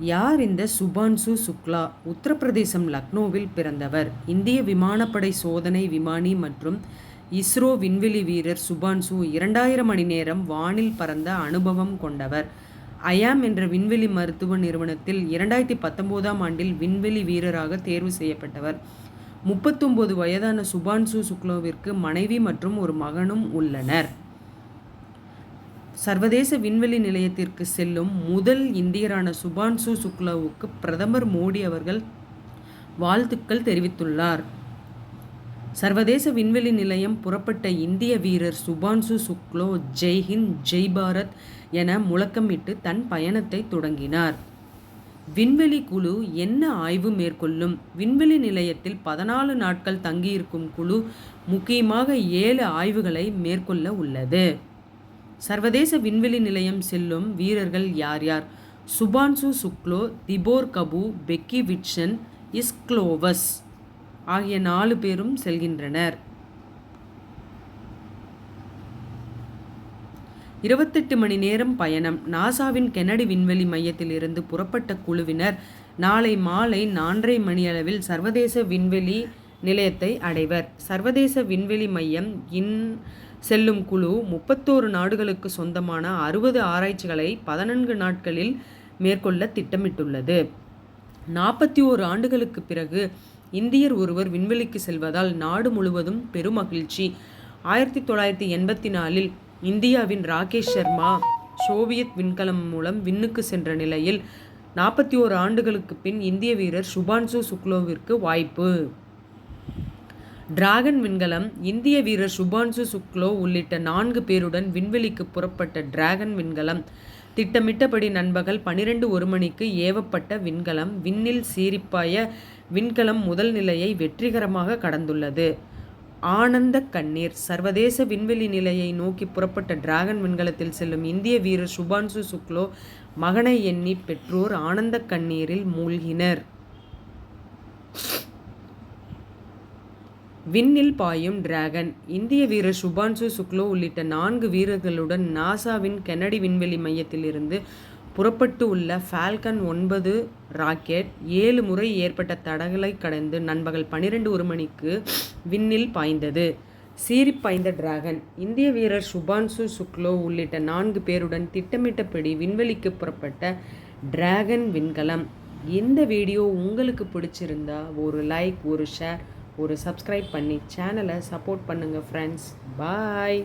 யார் இந்த சுபான்சு சுக்லா? உத்தரப்பிரதேசம் லக்னோவில் பிறந்தவர். இந்திய விமானப்படை சோதனை விமானி மற்றும் இஸ்ரோ விண்வெளி வீரர் சுபான்சு 2000 மணி நேரம் வானில் பறந்த அனுபவம் கொண்டவர். ஐயாம் என்ற விண்வெளி மருத்துவ நிறுவனத்தில் 2019ஆம் ஆண்டில் விண்வெளி வீரராக தேர்வு செய்யப்பட்டவர். 39 வயதான சுபான்சு சுக்லாவிற்கு மனைவி மற்றும் ஒரு மகனும் உள்ளனர். சர்வதேச விண்வெளி நிலையத்திற்கு செல்லும் முதல் இந்தியரான சுபான்சு சுக்லாவுக்கு பிரதமர் மோடி அவர்கள் வாழ்த்துக்கள் தெரிவித்துள்ளார். சர்வதேச விண்வெளி நிலையம் புறப்பட்ட இந்திய வீரர் சுபான்சு சுக்லா ஜெய்ஹிந்த் ஜெய் பாரத் என முழக்கமிட்டு தன் பயணத்தை தொடங்கினார். விண்வெளி குழு என்ன ஆய்வு மேற்கொள்ளும்? விண்வெளி நிலையத்தில் 14 நாட்கள் தங்கியிருக்கும் குழு முக்கியமாக 7 ஆய்வுகளை மேற்கொள்ள உள்ளது. சர்வதேச விண்வெளி நிலையம் செல்லும் வீரர்கள் யார் யார்? Shubhanshu Shukla, Tibor Kapu, Peggy Whitson, இஸ்க்லோவஸ் ஆகிய 4 பேரும் செல்கின்றனர். 28 மணி நேரம் பயணம். நாசாவின் கென்னடி விண்வெளி மையத்தில் இருந்து புறப்பட்ட குழுவினர் நாளை மாலை 4:30 மணியளவில் சர்வதேச விண்வெளி நிலையத்தை அடைவர். சர்வதேச விண்வெளி மையம் செல்லும் குழு 31 நாடுகளுக்கு சொந்தமான 60 ஆராய்ச்சிகளை 14 நாட்களில் மேற்கொள்ள திட்டமிட்டுள்ளது. 41 ஆண்டுகளுக்கு பிறகு இந்தியர் ஒருவர் விண்வெளிக்கு செல்வதால் நாடு முழுவதும் பெருமகிழ்ச்சி. 1984இல் இந்தியாவின் ராகேஷ் சர்மா சோவியத் விண்கலம் மூலம் விண்ணுக்கு சென்ற நிலையில் 41 ஆண்டுகளுக்கு பின் இந்திய வீரர் சுபான்சு சுக்லாவிற்கு வாய்ப்பு. டிராகன் விண்கலம். இந்திய வீரர் சுபான்சு சுக்லா உள்ளிட்ட 4 பேருடன் விண்வெளிக்கு புறப்பட்ட டிராகன் விண்கலம் திட்டமிட்டபடி நண்பகல் 12:01 மணிக்கு ஏவப்பட்ட விண்கலம் விண்ணில் சீறிப்பாய விண்கலம் முதல் நிலையை வெற்றிகரமாக கடந்துள்ளது. ஆனந்த கண்ணீர். சர்வதேச விண்வெளி நிலையை நோக்கி புறப்பட்ட டிராகன் விண்கலத்தில் செல்லும் இந்திய வீரர் சுபான்சு சுக்லா மகனை எண்ணி பெற்றோர் ஆனந்த கண்ணீரில் மூழ்கினர். விண்ணில் பாயும் டிராகன். இந்திய வீரர் சுபான்சு சுக்லா உள்ளிட்ட 4 வீரர்களுடன் நாசாவின் கென்னடி விண்வெளி மையத்தில் இருந்து புறப்பட்டு உள்ள ஃபால்கன் 9 ராக்கெட் 7 முறை ஏற்பட்ட தடங்களை கடந்து நண்பகல் 12:01 மணிக்கு விண்ணில் பாய்ந்தது. சீறிப்பாய்ந்த டிராகன். இந்திய வீரர் சுபான்சு சுக்லா உள்ளிட்ட 4 பேருடன் திட்டமிட்டபடி விண்வெளிக்கு புறப்பட்ட டிராகன் விண்கலம். இந்த வீடியோ உங்களுக்கு பிடிச்சிருந்தா ஒரு லைக், ஒரு ஷேர், ஒரு சப்ஸ்கிரைப் பண்ணி சேனலை சப்போர்ட் பண்ணுங்கள் ஃப்ரெண்ட்ஸ். பாய்.